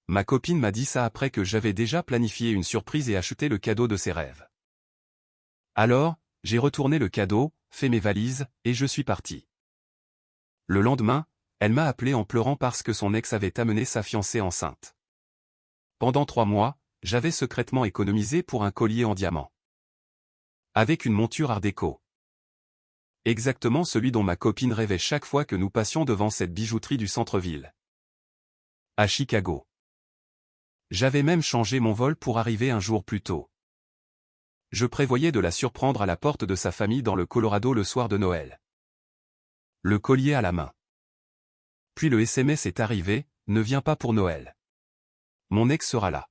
Ma copine m'a dit ça après que j'avais déjà planifié une surprise et acheté le cadeau de ses rêves. Alors, j'ai retourné le cadeau, fait mes valises, et je suis parti. Le lendemain, elle m'a appelé en pleurant parce que son ex avait amené sa fiancée enceinte. Pendant 3 mois, j'avais secrètement économisé pour un collier en diamant. Avec une monture art déco. Exactement celui dont ma copine rêvait chaque fois que nous passions devant cette bijouterie du centre-ville. À Chicago. J'avais même changé mon vol pour arriver un jour plus tôt. Je prévoyais de la surprendre à la porte de sa famille dans le Colorado le soir de Noël. Le collier à la main. Puis le SMS est arrivé, ne viens pas pour Noël. Mon ex sera là.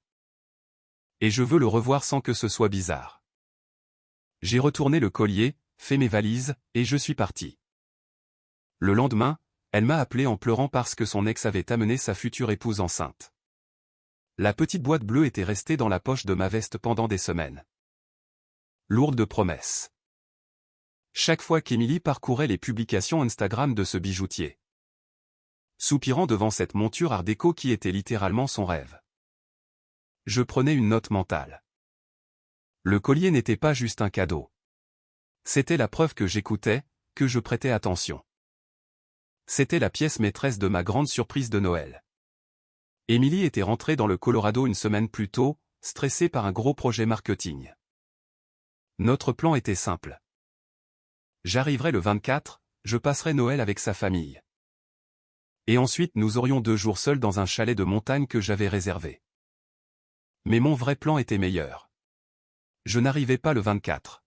Et je veux le revoir sans que ce soit bizarre. J'ai retourné le collier, fait mes valises, et je suis parti. Le lendemain, elle m'a appelé en pleurant parce que son ex avait amené sa future épouse enceinte. La petite boîte bleue était restée dans la poche de ma veste pendant des semaines. Lourde de promesses. Chaque fois qu'Émilie parcourait les publications Instagram de ce bijoutier. Soupirant devant cette monture art déco qui était littéralement son rêve. Je prenais une note mentale. Le collier n'était pas juste un cadeau. C'était la preuve que j'écoutais, que je prêtais attention. C'était la pièce maîtresse de ma grande surprise de Noël. Émilie était rentrée dans le Colorado une semaine plus tôt, stressée par un gros projet marketing. Notre plan était simple. J'arriverais le 24, je passerais Noël avec sa famille. Et ensuite nous aurions 2 jours seuls dans un chalet de montagne que j'avais réservé. Mais mon vrai plan était meilleur. Je n'arrivais pas le 24.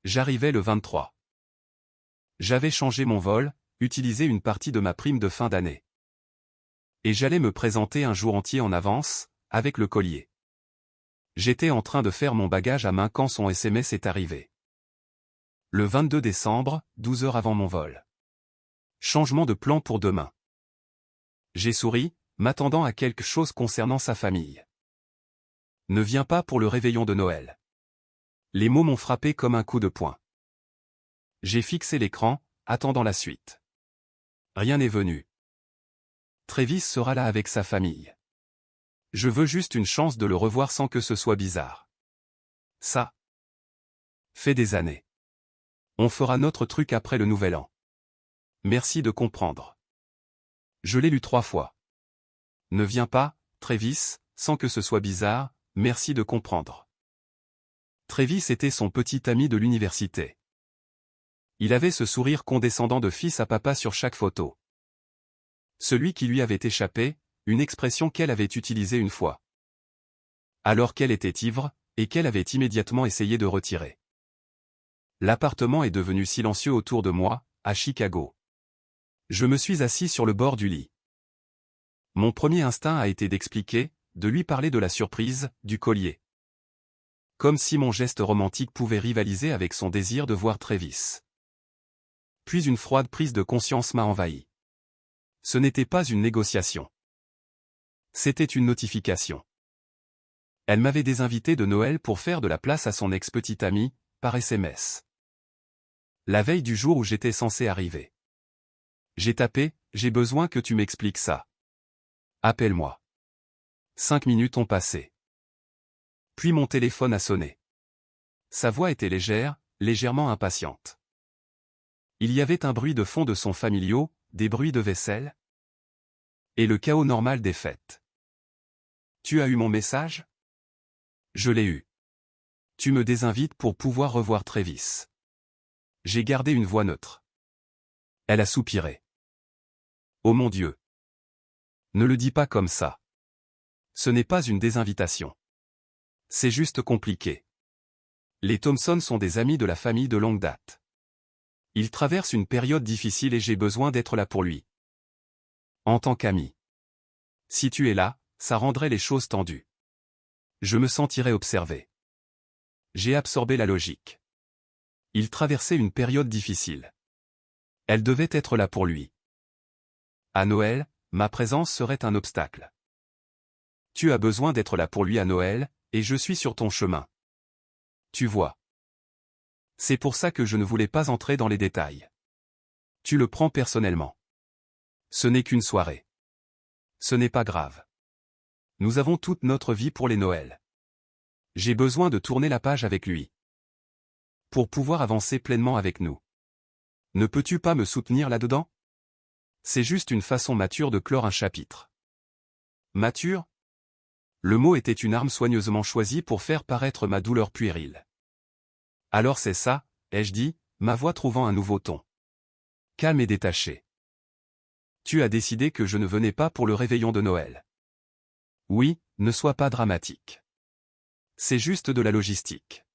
J'arrivais le 23. J'avais changé mon vol, utilisé une partie de ma prime de fin d'année. Et j'allais me présenter un jour entier en avance, avec le collier. J'étais en train de faire mon bagage à main quand son SMS est arrivé. Le 22 décembre, 12 heures avant mon vol. Changement de plan pour demain. J'ai souri, m'attendant à quelque chose concernant sa famille. Ne viens pas pour le réveillon de Noël. Les mots m'ont frappé comme un coup de poing. J'ai fixé l'écran, attendant la suite. Rien n'est venu. Travis sera là avec sa famille. Je veux juste une chance de le revoir sans que ce soit bizarre. Ça fait des années. On fera notre truc après le nouvel an. Merci de comprendre. Je l'ai lu 3 fois. Ne viens pas, Travis, sans que ce soit bizarre, merci de comprendre. Travis était son petit ami de l'université. Il avait ce sourire condescendant de fils à papa sur chaque photo. Celui qui lui avait échappé, une expression qu'elle avait utilisée une fois. Alors qu'elle était ivre, et qu'elle avait immédiatement essayé de retirer. L'appartement est devenu silencieux autour de moi, à Chicago. Je me suis assis sur le bord du lit. Mon premier instinct a été d'expliquer, de lui parler de la surprise, du collier. Comme si mon geste romantique pouvait rivaliser avec son désir de voir Travis. Puis une froide prise de conscience m'a envahi. Ce n'était pas une négociation. C'était une notification. Elle m'avait désinvité de Noël pour faire de la place à son ex-petite amie, par SMS. La veille du jour où j'étais censé arriver. J'ai tapé, j'ai besoin que tu m'expliques ça. Appelle-moi. 5 minutes ont passé. Puis mon téléphone a sonné. Sa voix était légère, légèrement impatiente. Il y avait un bruit de fond de sons familiaux, des bruits de vaisselle. Et le chaos normal des fêtes. Tu as eu mon message? Je l'ai eu. Tu me désinvites pour pouvoir revoir Travis. J'ai gardé une voix neutre. Elle a soupiré. Oh mon Dieu. Ne le dis pas comme ça. Ce n'est pas une désinvitation. C'est juste compliqué. Les Thompson sont des amis de la famille de longue date. Il traverse une période difficile et j'ai besoin d'être là pour lui. En tant qu'ami. Si tu es là, ça rendrait les choses tendues. Je me sentirais observé. J'ai absorbé la logique. Il traversait une période difficile. Elle devait être là pour lui. À Noël, ma présence serait un obstacle. Tu as besoin d'être là pour lui à Noël, et je suis sur ton chemin. Tu vois. C'est pour ça que je ne voulais pas entrer dans les détails. Tu le prends personnellement. Ce n'est qu'une soirée. Ce n'est pas grave. Nous avons toute notre vie pour les Noëls. J'ai besoin de tourner la page avec lui. Pour pouvoir avancer pleinement avec nous. Ne peux-tu pas me soutenir là-dedans? C'est juste une façon mature de clore un chapitre. Mature? Le mot était une arme soigneusement choisie pour faire paraître ma douleur puérile. Alors c'est ça, ai-je dit, ma voix trouvant un nouveau ton. Calme et détaché. Tu as décidé que je ne venais pas pour le réveillon de Noël. Oui, ne sois pas dramatique. C'est juste de la logistique.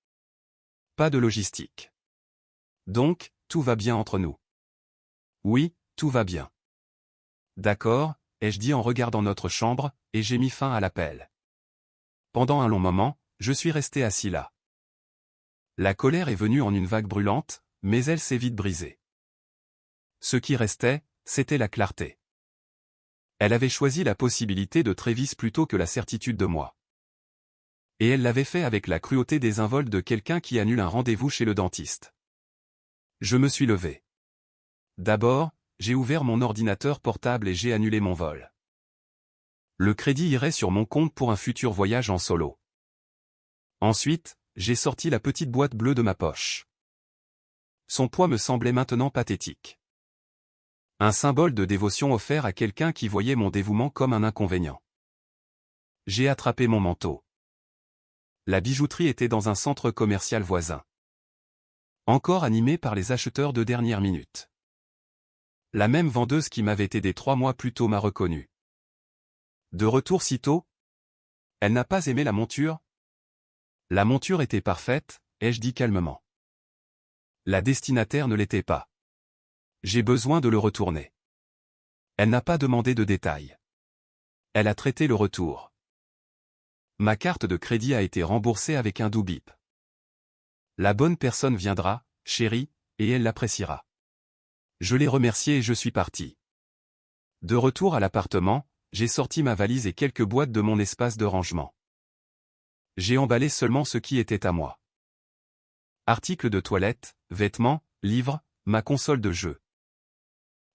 Pas de logistique. Donc, tout va bien entre nous. Oui, tout va bien. D'accord, ai-je dit en regardant notre chambre, et j'ai mis fin à l'appel. Pendant un long moment, je suis resté assis là. La colère est venue en une vague brûlante, mais elle s'est vite brisée. Ce qui restait, c'était la clarté. Elle avait choisi la possibilité de Trévis plutôt que la certitude de moi. Et elle l'avait fait avec la cruauté désinvolte de quelqu'un qui annule un rendez-vous chez le dentiste. Je me suis levé. D'abord, j'ai ouvert mon ordinateur portable et j'ai annulé mon vol. Le crédit irait sur mon compte pour un futur voyage en solo. Ensuite, j'ai sorti la petite boîte bleue de ma poche. Son poids me semblait maintenant pathétique. Un symbole de dévotion offert à quelqu'un qui voyait mon dévouement comme un inconvénient. J'ai attrapé mon manteau. La bijouterie était dans un centre commercial voisin. Encore animé par les acheteurs de dernière minute. La même vendeuse qui m'avait aidé 3 mois plus tôt m'a reconnu. De retour si tôt? Elle n'a pas aimé la monture? La monture était parfaite, ai-je dit calmement. La destinataire ne l'était pas. J'ai besoin de le retourner. Elle n'a pas demandé de détails. Elle a traité le retour. Ma carte de crédit a été remboursée avec un doux bip. La bonne personne viendra, chérie, et elle l'appréciera. Je l'ai remerciée et je suis parti. De retour à l'appartement, j'ai sorti ma valise et quelques boîtes de mon espace de rangement. J'ai emballé seulement ce qui était à moi. Articles de toilette, vêtements, livres, ma console de jeu.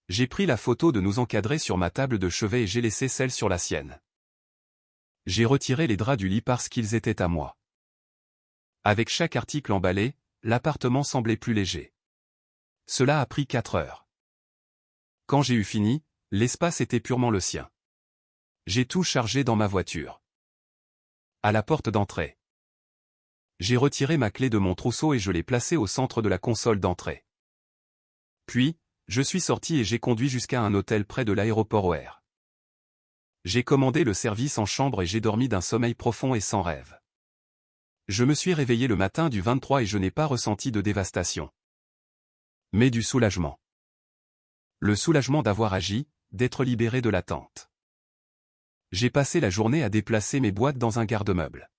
J'ai pris la photo de nous encadrer sur ma table de chevet et j'ai laissé celle sur la sienne. J'ai retiré les draps du lit parce qu'ils étaient à moi. Avec chaque article emballé, l'appartement semblait plus léger. Cela a pris 4 heures. Quand j'ai eu fini, l'espace était purement le sien. J'ai tout chargé dans ma voiture. À la porte d'entrée. J'ai retiré ma clé de mon trousseau et je l'ai placée au centre de la console d'entrée. Puis, je suis sorti et j'ai conduit jusqu'à un hôtel près de l'aéroport O'Hare. J'ai commandé le service en chambre et j'ai dormi d'un sommeil profond et sans rêve. Je me suis réveillé le matin du 23 et je n'ai pas ressenti de dévastation. Mais du soulagement. Le soulagement d'avoir agi, d'être libéré de l'attente. J'ai passé la journée à déplacer mes boîtes dans un garde-meuble.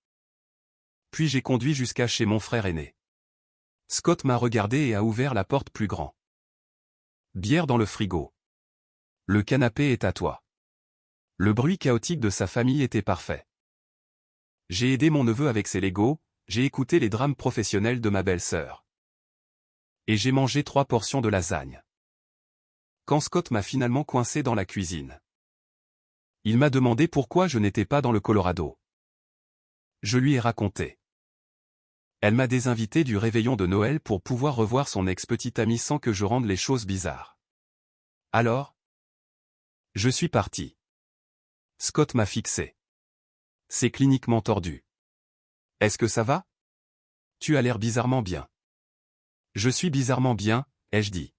Puis j'ai conduit jusqu'à chez mon frère aîné. Scott m'a regardé et a ouvert la porte plus grand. Bière dans le frigo. Le canapé est à toi. Le bruit chaotique de sa famille était parfait. J'ai aidé mon neveu avec ses Legos, j'ai écouté les drames professionnels de ma belle-sœur. Et j'ai mangé 3 portions de lasagne. Quand Scott m'a finalement coincé dans la cuisine. Il m'a demandé pourquoi je n'étais pas dans le Colorado. Je lui ai raconté. Elle m'a désinvité du réveillon de Noël pour pouvoir revoir son ex-petite amie sans que je rende les choses bizarres. Alors? Je suis parti. Scott m'a fixé. C'est cliniquement tordu. Est-ce que ça va? Tu as l'air bizarrement bien. Je suis bizarrement bien, ai-je dit.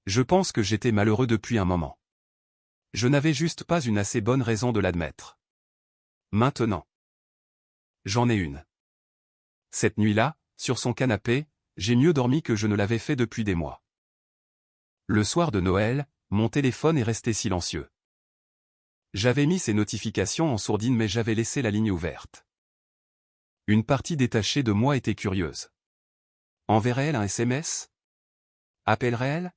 Je pense que j'étais malheureux depuis un moment. Je n'avais juste pas une assez bonne raison de l'admettre. Maintenant. J'en ai une. Cette nuit-là, sur son canapé, j'ai mieux dormi que je ne l'avais fait depuis des mois. Le soir de Noël, mon téléphone est resté silencieux. J'avais mis ses notifications en sourdine mais j'avais laissé la ligne ouverte. Une partie détachée de moi était curieuse. Enverrait-elle un SMS? Appellerait-elle?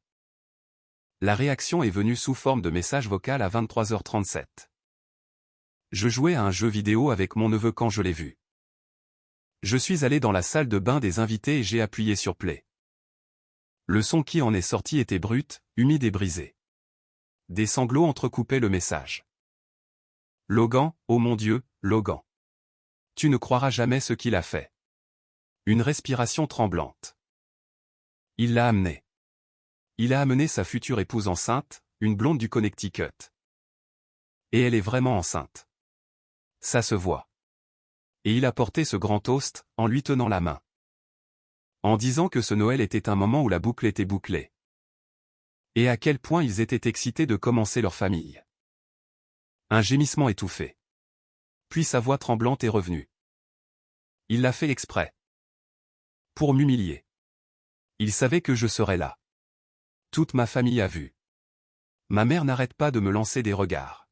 La réaction est venue sous forme de message vocal à 23h37. Je jouais à un jeu vidéo avec mon neveu quand je l'ai vu. Je suis allé dans la salle de bain des invités et j'ai appuyé sur play. Le son qui en est sorti était brut, humide et brisé. Des sanglots entrecoupaient le message. Logan, oh mon Dieu, Logan. Tu ne croiras jamais ce qu'il a fait. Une respiration tremblante. Il l'a amené. Il a amené sa future épouse enceinte, une blonde du Connecticut. Et elle est vraiment enceinte. Ça se voit. Et il a porté ce grand toast, en lui tenant la main. En disant que ce Noël était un moment où la boucle était bouclée. Et à quel point ils étaient excités de commencer leur famille. Un gémissement étouffé. Puis sa voix tremblante est revenue. Il l'a fait exprès. Pour m'humilier. Il savait que je serais là. Toute ma famille a vu. Ma mère n'arrête pas de me lancer des regards.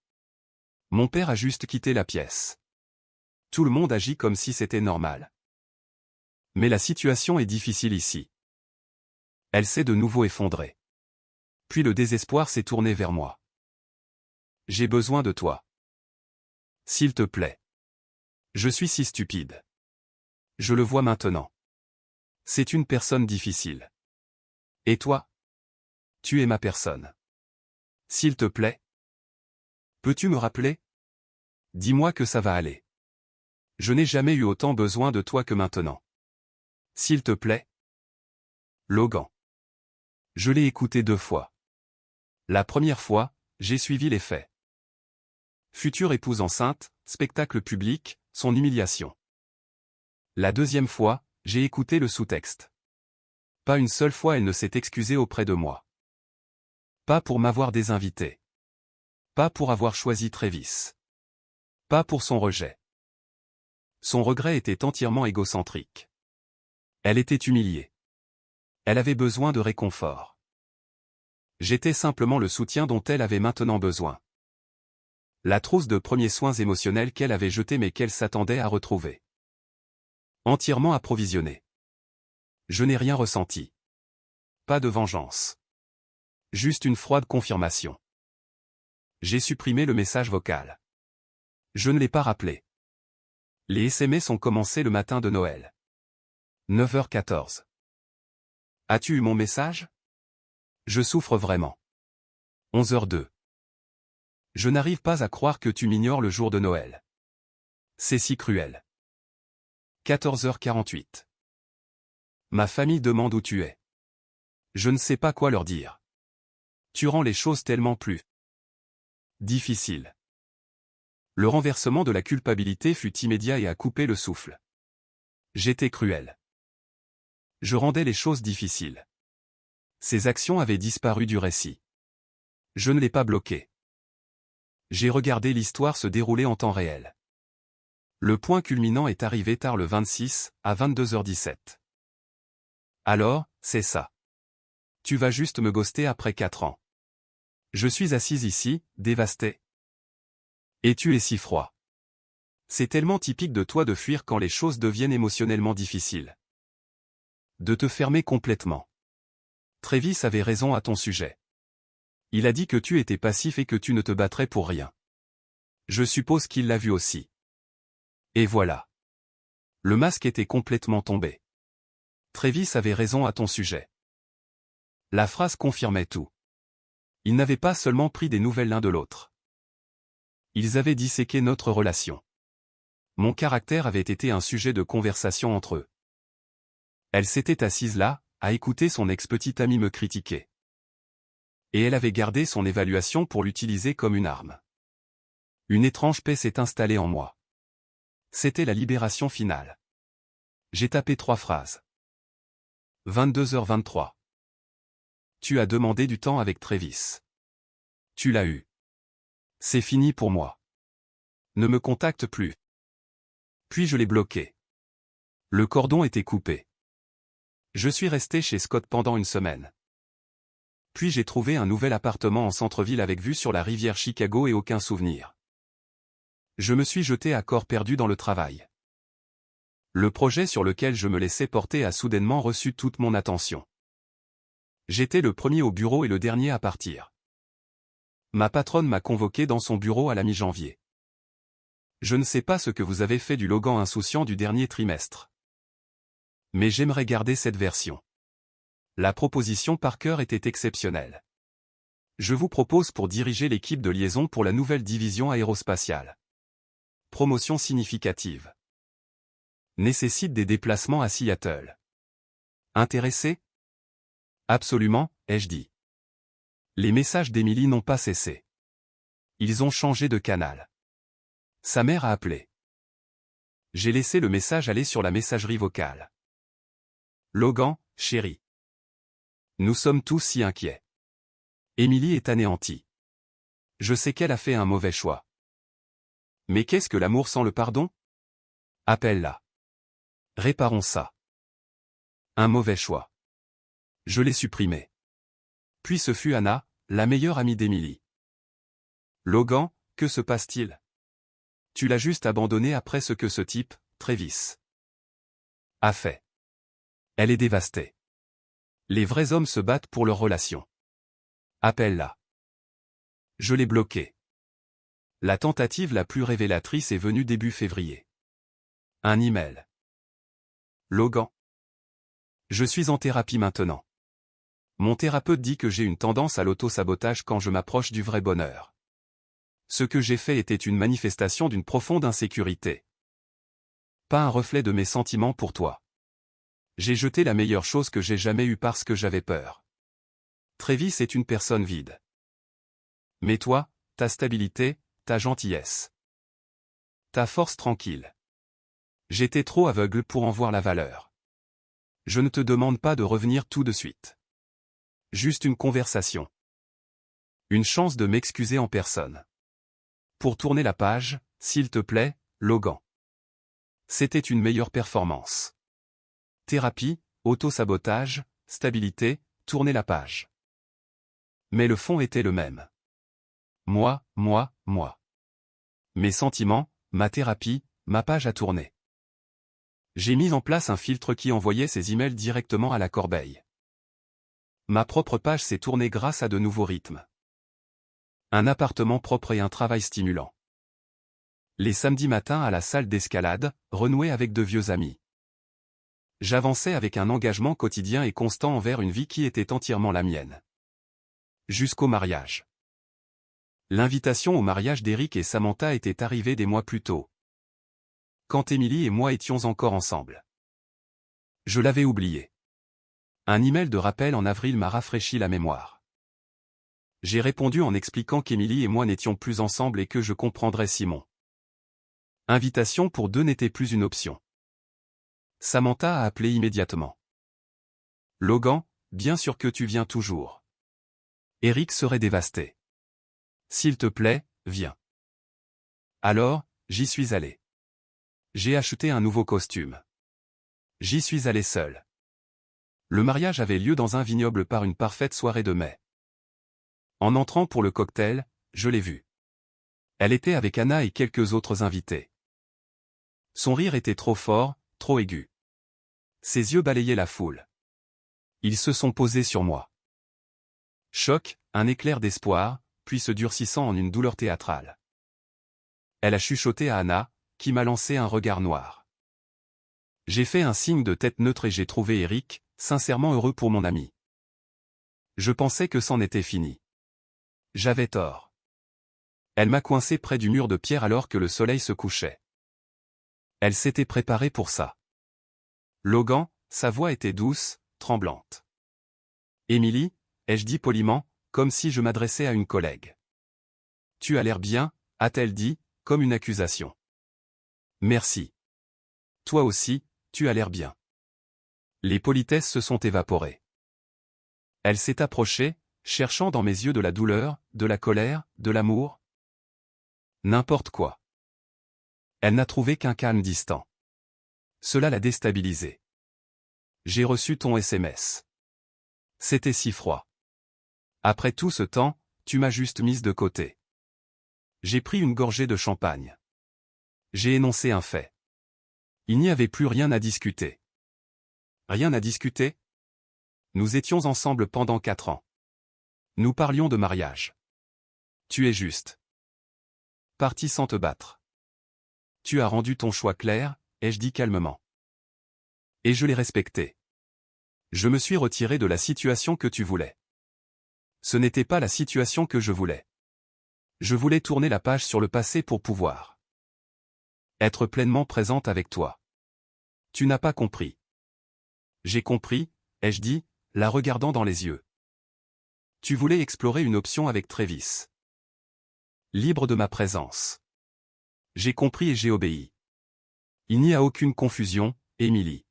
Mon père a juste quitté la pièce. Tout le monde agit comme si c'était normal. Mais la situation est difficile ici. Elle s'est de nouveau effondrée. Puis le désespoir s'est tourné vers moi. J'ai besoin de toi. S'il te plaît. Je suis si stupide. Je le vois maintenant. C'est une personne difficile. Et toi? Tu es ma personne. S'il te plaît. Peux-tu me rappeler? Dis-moi que ça va aller. Je n'ai jamais eu autant besoin de toi que maintenant. S'il te plaît. Logan. Je l'ai écouté 2 fois. La première fois, j'ai suivi les faits. Future épouse enceinte, spectacle public, son humiliation. La deuxième fois, j'ai écouté le sous-texte. Pas une seule fois elle ne s'est excusée auprès de moi. Pas pour m'avoir désinvité. Pas pour avoir choisi Travis. Pas pour son rejet. Son regret était entièrement égocentrique. Elle était humiliée. Elle avait besoin de réconfort. J'étais simplement le soutien dont elle avait maintenant besoin. La trousse de premiers soins émotionnels qu'elle avait jetée mais qu'elle s'attendait à retrouver. Entièrement approvisionnée. Je n'ai rien ressenti. Pas de vengeance. Juste une froide confirmation. J'ai supprimé le message vocal. Je ne l'ai pas rappelé. Les SMS ont commencé le matin de Noël. 9h14. As-tu eu mon message? Je souffre vraiment. 11h02. Je n'arrive pas à croire que tu m'ignores le jour de Noël. C'est si cruel. 14h48. Ma famille demande où tu es. Je ne sais pas quoi leur dire. Tu rends les choses tellement plus difficiles. Le renversement de la culpabilité fut immédiat et a coupé le souffle. J'étais cruel. Je rendais les choses difficiles. Ces actions avaient disparu du récit. Je ne l'ai pas bloqué. J'ai regardé l'histoire se dérouler en temps réel. Le point culminant est arrivé tard le 26, à 22h17. Alors, c'est ça. Tu vas juste me ghoster après 4 ans. Je suis assise ici, dévastée. Et tu es si froid. C'est tellement typique de toi de fuir quand les choses deviennent émotionnellement difficiles. De te fermer complètement. Travis avait raison à ton sujet. Il a dit que tu étais passif et que tu ne te battrais pour rien. Je suppose qu'il l'a vu aussi. Et voilà. Le masque était complètement tombé. Travis avait raison à ton sujet. La phrase confirmait tout. Ils n'avaient pas seulement pris des nouvelles l'un de l'autre. Ils avaient disséqué notre relation. Mon caractère avait été un sujet de conversation entre eux. Elle s'était assise là, à écouter son ex-petite amie me critiquer. Et elle avait gardé son évaluation pour l'utiliser comme une arme. Une étrange paix s'est installée en moi. C'était la libération finale. J'ai tapé 3 phrases. 22h23. Tu as demandé du temps avec Travis. Tu l'as eu. C'est fini pour moi. Ne me contacte plus. Puis je l'ai bloqué. Le cordon était coupé. Je suis resté chez Scott pendant une semaine. Puis j'ai trouvé un nouvel appartement en centre-ville avec vue sur la rivière Chicago et aucun souvenir. Je me suis jeté à corps perdu dans le travail. Le projet sur lequel je me laissais porter a soudainement reçu toute mon attention. J'étais le premier au bureau et le dernier à partir. Ma patronne m'a convoqué dans son bureau à la mi-janvier. Je ne sais pas ce que vous avez fait du Logan insouciant du dernier trimestre. Mais j'aimerais garder cette version. La proposition Parker était exceptionnelle. Je vous propose pour diriger l'équipe de liaison pour la nouvelle division aérospatiale. Promotion significative. Nécessite des déplacements à Seattle. Intéressé? Absolument, ai-je dit. Les messages d'Emily n'ont pas cessé. Ils ont changé de canal. Sa mère a appelé. J'ai laissé le message aller sur la messagerie vocale. Logan, chérie. Nous sommes tous si inquiets. Emily est anéantie. Je sais qu'elle a fait un mauvais choix. Mais qu'est-ce que l'amour sans le pardon? Appelle-la. Réparons ça. Un mauvais choix. Je l'ai supprimé. Puis ce fut Anna, la meilleure amie d'Emily. Logan, que se passe-t-il? Tu l'as juste abandonnée après ce que ce type, Travis, a fait. Elle est dévastée. Les vrais hommes se battent pour leur relation. Appelle-la. Je l'ai bloquée. La tentative la plus révélatrice est venue début février. Un email. Logan. Je suis en thérapie maintenant. Mon thérapeute dit que j'ai une tendance à l'auto-sabotage quand je m'approche du vrai bonheur. Ce que j'ai fait était une manifestation d'une profonde insécurité. Pas un reflet de mes sentiments pour toi. J'ai jeté la meilleure chose que j'ai jamais eue parce que j'avais peur. Travis est une personne vide. Mais toi, ta stabilité, ta gentillesse. Ta force tranquille. J'étais trop aveugle pour en voir la valeur. Je ne te demande pas de revenir tout de suite. Juste une conversation. Une chance de m'excuser en personne. Pour tourner la page, s'il te plaît, Logan. C'était une meilleure performance. Thérapie, auto-sabotage, stabilité, tourner la page. Mais le fond était le même. Moi. Mes sentiments, ma thérapie, ma page à tourner. J'ai mis en place un filtre qui envoyait ces emails directement à la corbeille. Ma propre page s'est tournée grâce à de nouveaux rythmes. Un appartement propre et un travail stimulant. Les samedis matins à la salle d'escalade, renouer avec de vieux amis. J'avançais avec un engagement quotidien et constant envers une vie qui était entièrement la mienne. Jusqu'au mariage. L'invitation au mariage d'Eric et Samantha était arrivée des mois plus tôt. Quand Emily et moi étions encore ensemble. Je l'avais oublié. Un email de rappel en avril m'a rafraîchi la mémoire. J'ai répondu en expliquant qu'Emily et moi n'étions plus ensemble et que je comprendrais Simon. Invitation pour deux n'était plus une option. Samantha a appelé immédiatement. Logan, bien sûr que tu viens toujours. Eric serait dévasté. S'il te plaît, viens. Alors, j'y suis allé. J'ai acheté un nouveau costume. J'y suis allé seul. Le mariage avait lieu dans un vignoble par une parfaite soirée de mai. En entrant pour le cocktail, je l'ai vue. Elle était avec Anna et quelques autres invités. Son rire était trop fort, trop aigu. Ses yeux balayaient la foule. Ils se sont posés sur moi. Choc, un éclair d'espoir, puis se durcissant en une douleur théâtrale. Elle a chuchoté à Anna, qui m'a lancé un regard noir. J'ai fait un signe de tête neutre et j'ai trouvé Eric, sincèrement heureux pour mon ami. Je pensais que c'en était fini. J'avais tort. Elle m'a coincé près du mur de pierre alors que le soleil se couchait. Elle s'était préparée pour ça. Logan, sa voix était douce, tremblante. Emily, ai-je dit poliment, comme si je m'adressais à une collègue. Tu as l'air bien, a-t-elle dit, comme une accusation. Merci. Toi aussi, tu as l'air bien. Les politesses se sont évaporées. Elle s'est approchée, cherchant dans mes yeux de la douleur, de la colère, de l'amour. N'importe quoi. Elle n'a trouvé qu'un calme distant. Cela l'a déstabilisée. J'ai reçu ton SMS. C'était si froid. Après tout ce temps, tu m'as juste mise de côté. J'ai pris une gorgée de champagne. J'ai énoncé un fait. Il n'y avait plus rien à discuter. Rien à discuter? Nous étions ensemble pendant 4 ans. Nous parlions de mariage. Tu es juste. Parti sans te battre. Tu as rendu ton choix clair, ai-je dit calmement. Et je l'ai respecté. Je me suis retiré de la situation que tu voulais. Ce n'était pas la situation que je voulais. Je voulais tourner la page sur le passé pour pouvoir Être pleinement présente avec toi. Tu n'as pas compris. J'ai compris, ai-je dit, la regardant dans les yeux. Tu voulais explorer une option avec Travis. Libre de ma présence. J'ai compris et j'ai obéi. Il n'y a aucune confusion, Émilie.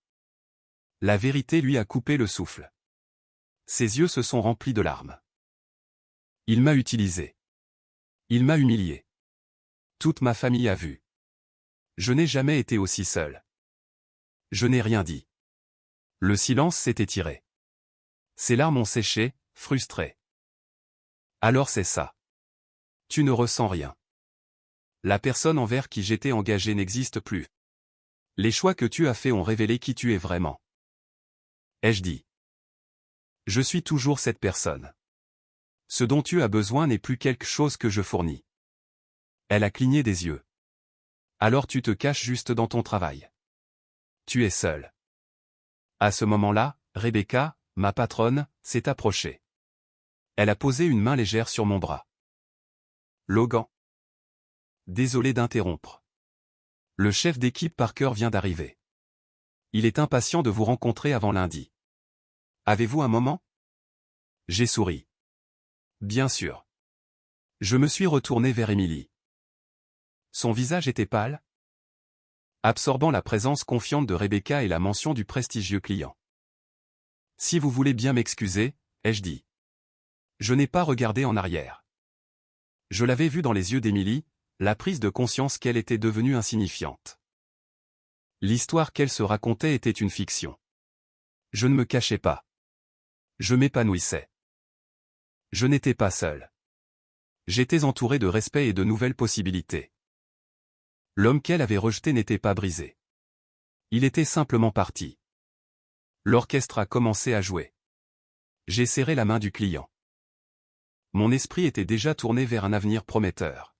La vérité lui a coupé le souffle. Ses yeux se sont remplis de larmes. Il m'a utilisé. Il m'a humilié. Toute ma famille a vu. Je n'ai jamais été aussi seul. Je n'ai rien dit. Le silence s'est étiré. Ses larmes ont séché, frustrées. Alors c'est ça. Tu ne ressens rien. La personne envers qui j'étais engagé n'existe plus. Les choix que tu as faits ont révélé qui tu es vraiment. Ai-je dit. Je suis toujours cette personne. Ce dont tu as besoin n'est plus quelque chose que je fournis. Elle a cligné des yeux. Alors tu te caches juste dans ton travail. Tu es seul. À ce moment-là, Rebecca, ma patronne, s'est approchée. Elle a posé une main légère sur mon bras. Logan. Désolé d'interrompre. Le chef d'équipe Parker vient d'arriver. Il est impatient de vous rencontrer avant lundi. Avez-vous un moment? J'ai souri. Bien sûr. Je me suis retourné vers Émilie. Son visage était pâle, absorbant la présence confiante de Rebecca et la mention du prestigieux client. Si vous voulez bien m'excuser, ai-je dit. Je n'ai pas regardé en arrière. Je l'avais vu dans les yeux d'Émilie, la prise de conscience qu'elle était devenue insignifiante. L'histoire qu'elle se racontait était une fiction. Je ne me cachais pas. Je m'épanouissais. Je n'étais pas seul. J'étais entouré de respect et de nouvelles possibilités. L'homme qu'elle avait rejeté n'était pas brisé. Il était simplement parti. L'orchestre a commencé à jouer. J'ai serré la main du client. Mon esprit était déjà tourné vers un avenir prometteur.